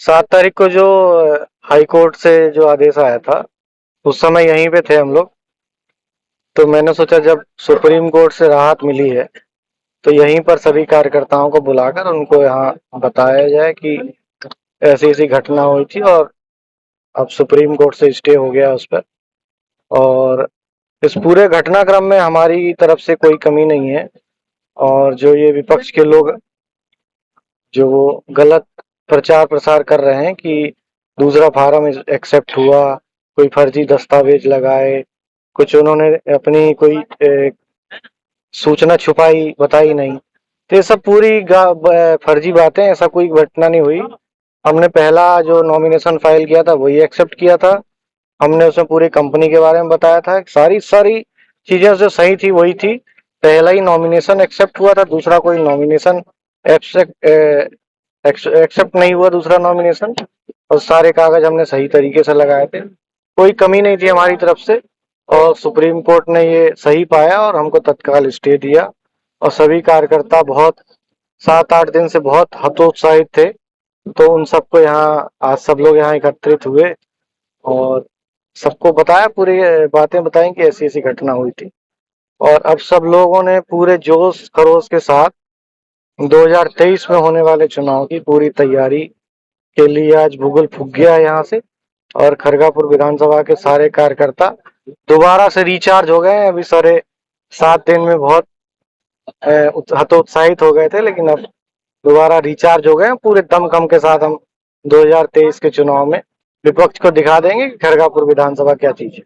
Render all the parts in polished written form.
7 तारीख को जो हाई कोर्ट से जो आदेश आया था, उस समय यहीं पे थे हम लोग। तो मैंने सोचा जब सुप्रीम कोर्ट से राहत मिली है तो यहीं पर सभी कार्यकर्ताओं को बुलाकर उनको यहाँ बताया जाए कि ऐसी ऐसी घटना हुई थी और अब सुप्रीम कोर्ट से स्टे हो गया उस पर। और इस पूरे घटनाक्रम में हमारी तरफ से कोई कमी नहीं है। और जो ये विपक्ष के लोग जो वो गलत प्रचार प्रसार कर रहे हैं कि दूसरा फार्म एक्सेप्ट हुआ, कोई फर्जी दस्तावेज लगाए, कुछ उन्होंने अपनी कोई सूचना छुपाई, बताई नहीं। तो ये सब पूरी फर्जी बातें, ऐसा कोई घटना नहीं हुई। हमने पहला जो नॉमिनेशन फाइल किया था वही एक्सेप्ट किया था। हमने उसमें पूरी कंपनी के बारे में बताया था, सारी सारी चीजें जो सही थी वही थी। पहला ही नॉमिनेशन एक्सेप्ट हुआ था, दूसरा कोई नॉमिनेशन एक्सेप्ट नहीं हुआ, दूसरा नॉमिनेशन। और सारे कागज हमने सही तरीके से लगाए थे, कोई कमी नहीं थी हमारी तरफ से। और सुप्रीम कोर्ट ने ये सही पाया और हमको तत्काल स्टे दिया। और सभी कार्यकर्ता बहुत 7-8 दिन से बहुत हतोत्साहित थे। तो उन सबको यहाँ आज सब लोग यहाँ एकत्रित हुए और सबको बताया, पूरी बातें बताई कि ऐसी ऐसी घटना हुई थी। और अब सब लोगों ने पूरे जोश खरोश के साथ 2023 में होने वाले चुनाव की पूरी तैयारी के लिए आज भूगोल फूक गया है यहाँ से। और खरगापुर विधानसभा के सारे कार्यकर्ता दोबारा से रिचार्ज हो गए हैं। अभी सारे 7 दिन में बहुत हतोत्साहित हो गए थे, लेकिन अब दोबारा रिचार्ज हो गए हैं। पूरे दमखम के साथ हम 2023 के चुनाव में विपक्ष को दिखा देंगे कि खरगापुर विधानसभा क्या चीज है।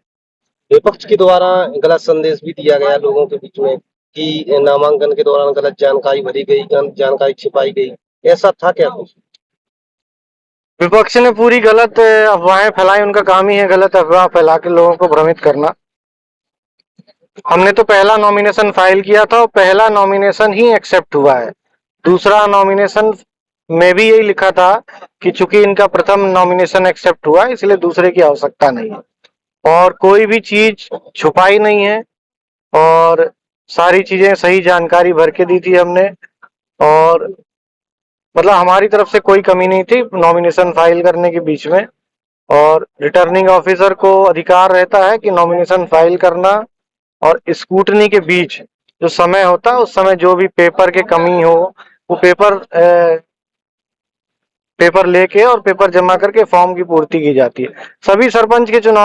विपक्ष के द्वारा गलत संदेश भी दिया गया लोगों के बीच में कि नामांकन के दौरान गलत जानकारी भरी गई, गलत जानकारी छिपाई गई। ऐसा था क्या कुछ? विपक्ष ने पूरी गलत अफवाहें फैलाई, उनका काम ही है गलत अफवाह फैला के लोगों को भ्रमित करना। हमने तो पहला नॉमिनेशन फाइल किया था और पहला नॉमिनेशन ही एक्सेप्ट हुआ है। दूसरा नॉमिनेशन में भी यही लिखा था कि चूंकि इनका प्रथम नॉमिनेशन एक्सेप्ट हुआ है इसलिए दूसरे की आवश्यकता नहीं है। और कोई भी चीज छुपाई नहीं है और सारी चीजें सही जानकारी भर के दी थी हमने। और मतलब हमारी तरफ से कोई कमी नहीं थी नॉमिनेशन फाइल करने के बीच में। और रिटर्निंग ऑफिसर को अधिकार रहता है कि नॉमिनेशन फाइल करना और स्क्रूटनी के बीच जो समय होता है उस समय जो भी पेपर के कमी हो वो पेपर लेके और पेपर जमा करके फॉर्म की पूर्ति की जाती है। सभी सरपंच के चुनाव